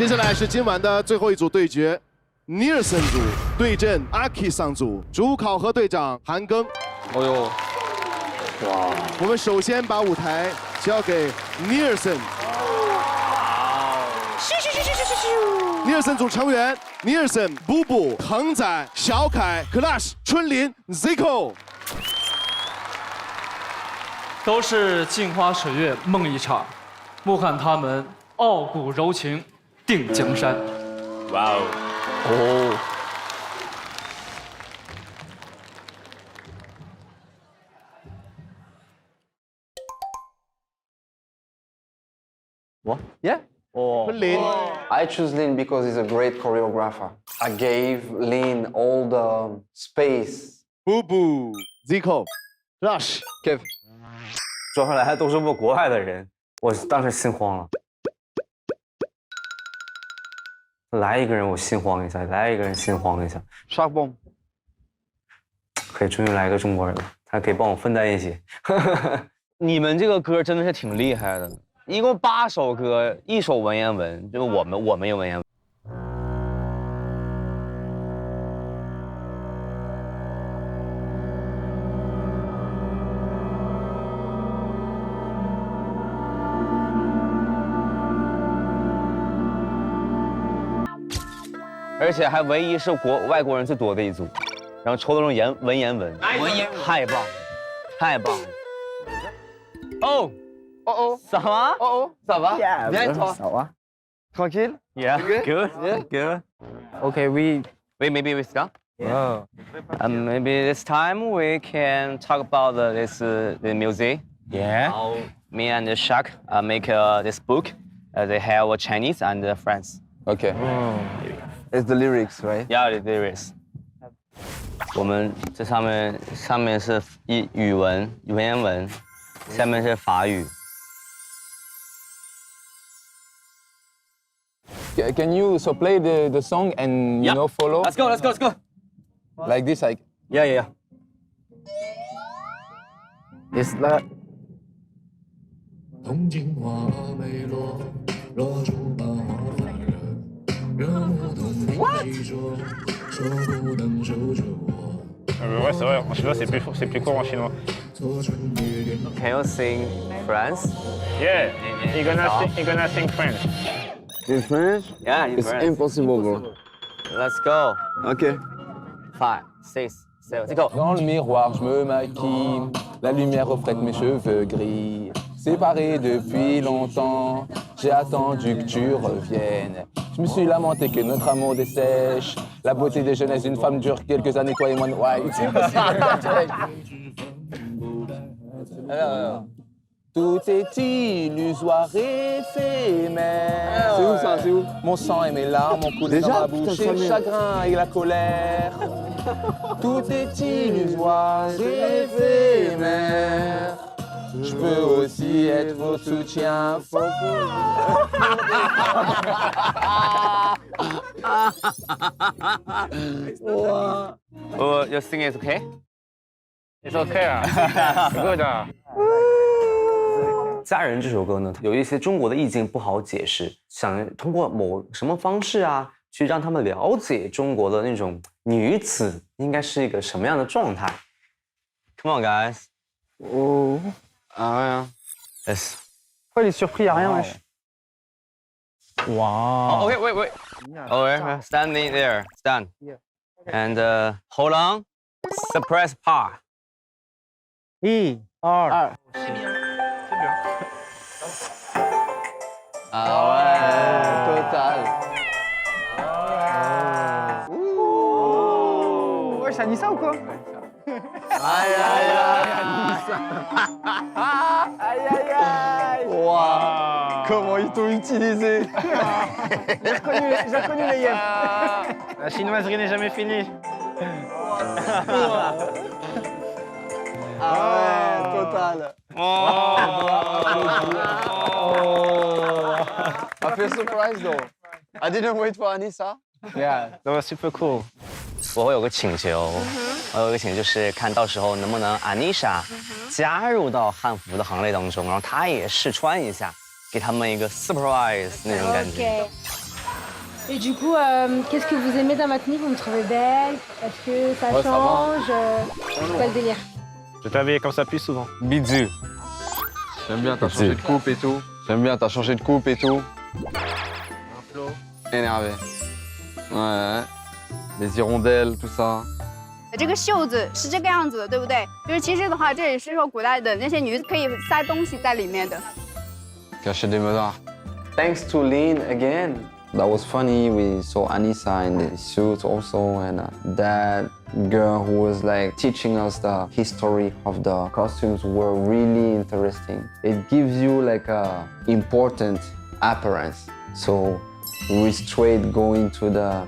接下来是今晚的最后一组对决，尼尔森组对阵阿 K 桑组，主考核队长韩庚。哦呦，哇！我们首先把舞台交给尼尔森。尼尔森组成员：尼尔森、布布、恒仔、小凯、Clash、春林、Zico。都是镜花水月梦一场，莫看他们傲骨柔情定江山。哇哦，哦。 What? Yeah. Oh. Lin. I choose Lin because he's a great choreographer. I gave Lin all the space. Boo Boo, Zico, Rush, Kev. 转回来的都是我国外的人，我当时心慌了。来一个人我心慌一下，来一个人心慌一下。Shark Bomb. 可以，终于来一个中国人了，他可以帮我分担一些。你们这个歌真的是挺厉害的。 一共8首歌，1首文言文，就是我们有文言文。而且还唯一是外国人最多的一组，然后抽的这种文言文，太棒了，太棒了。哦。 Oh, Ça va? oh, ça va? Yeah, Bien, toi? Ça va? Tranquille? Yeah, good, good. Okay, maybe we start. Yeah. Maybe this time we can talk about the music. Yeah. How me and Shaq make this book. They have Chinese and French. Okay. It's the lyrics, right? Yeah, the lyrics. 我们这上面是语文文言文，下面是法语。 Can you so play the song and you know follow? Let's go. Like this, like Yeah. it's like. 东京花美落，若竹把花烦人，惹不动你执着，说不能守着我。Ouais, c'est vrai, en chinois c'est plus court en chinois. Can you sing France? Yeah, you're gonna sing French. In French? Yeah, in It's French. impossible, bro. Let's go. Okay. 5, 6, 7, let's go. Dans le miroir, je me maquille. La lumière reflète mes cheveux gris. Séparés depuis longtemps, j'ai attendu que tu reviennes. Je me suis lamenté que notre amour dessèche. La beauté des jeunesses d'une femme dure quelques années, toi et moi. Ouais, c'est impossible. Tout est illusoire, éphémère. C'est où ça? C'est où? Mon sang et mes larmes ont coulé Déjà? dans ma Putain, bouche, ça et le m'est- chagrin et la colère. Tout est illusoire, éphémère. Je peux aussi être votre soutien. Oh, your singing is okay? It's okay, good. 家人这首歌呢，有一些中国的意境不好解释，想通过某什么方式啊，去让他们了解中国的那种女子应该是一个什么样的状态。 Come on, guys. Oh. Ah, yes. Pourquoi il est surpris? Y'a rien, wesh. Oh, okay, wait. Oh, we're standing there. Stand. And hold on. Surprise part. 1, 2. Ah ouais. Total. Ouais, c'est Anissa ou quoi? Aïe, aïe, aïe. Aïe, aïe, aïe. Wow. Comment ils t'ont utilisé? J'ai reconnu les yeux. La chinoiserie n'est jamais finie. Ah ouais, total. I feel surprised though. I didn't wait for Anissa. Yeah. That was super cool. 我会有个请求，我有个请求就是看到时候能不能 Anisha 加入到汉服的行列当中，然后她也试穿一下，给他们一个 surprise 那种感觉。Et du coup, qu'est-ce que vous aimez dans ma tenue? Vous me trouvez belle? Est-ce que ça Ouais, ça va. change? C'est quoi le délire? Je t'avais comme ça plus souvent. Bisous. J'aime bien, t'as changé de coupe et tout. J'aime bien, t'as changé de coupe et tout. Énervé. Ouais. Les hirondelles, tout ça. 这个袖子是这个样子的，对不对？就是其实的话，这也是说古代的那些女子可以塞东西在里面的。 Cacher des medards. Thanks to Lin again. That was funny. We saw Anissa in the suit also, and that girl who was like teaching us the history of the costumes were really interesting. It gives you like a important appearance. So we straight going to the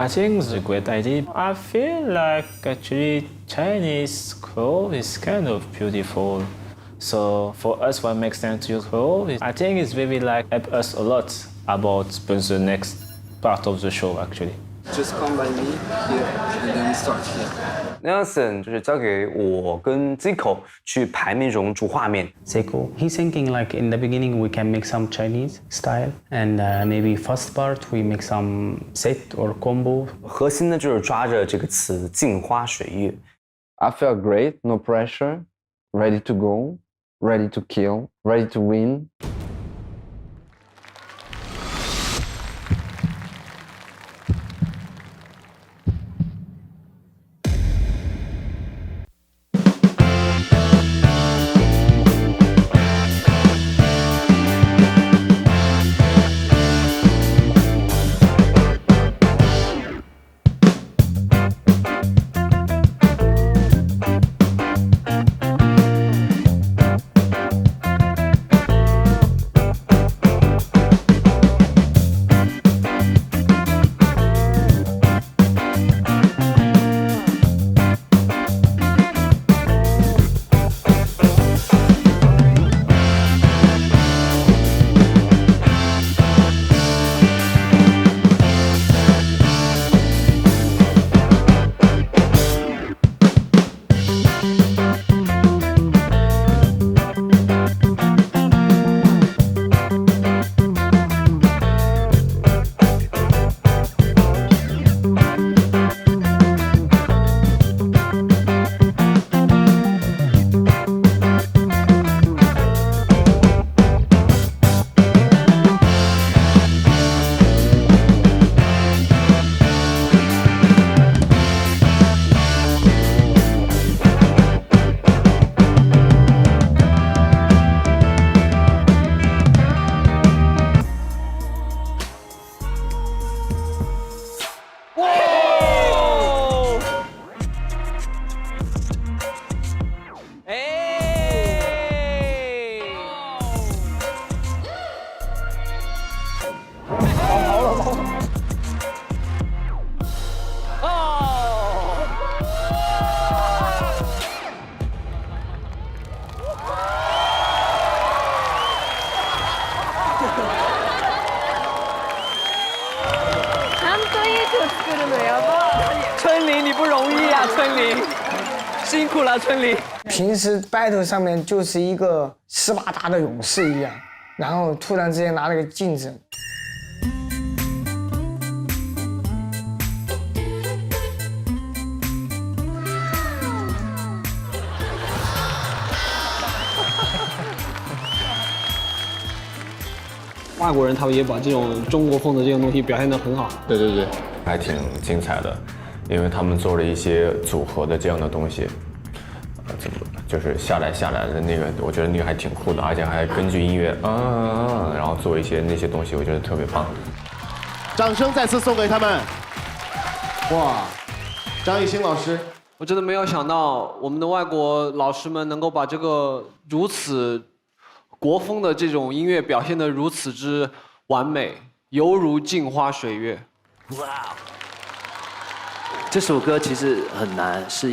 I think it's a great idea. I feel like actually Chinese clothes is kind of beautiful. So for us, what makes sense to use clothes, I think it's really like help us a lot about the next part of the show actually. Just come by me here, and then we start here. Nelson 就是交给我跟 Zico 去排那种主画面。 Zico, he's thinking like in the beginning we can make some Chinese style and maybe first part we make some set or combo. 核心呢就是抓着这个词镜花水月。 I felt great, no pressure, ready to go, ready to kill, ready to win.春玲，你不容易啊，春玲，辛苦了，春玲。平时 battle 上面就是一个斯巴达的勇士一样，然后突然之间拿了个镜子。外国人他们也把这种中国风的这种东西表现得很好。对对对，还挺精彩的，因为他们做了一些组合的这样的东西，怎么就是下来的那个，我觉得那个还挺酷的，而且还根据音乐然后做一些那些东西，我觉得特别棒。掌声再次送给他们。哇，张艺兴老师，我真的没有想到我们的外国老师们能够把这个如此国风的这种音乐表现得如此之完美，犹如镜花水月。哇，这首歌其实很难，是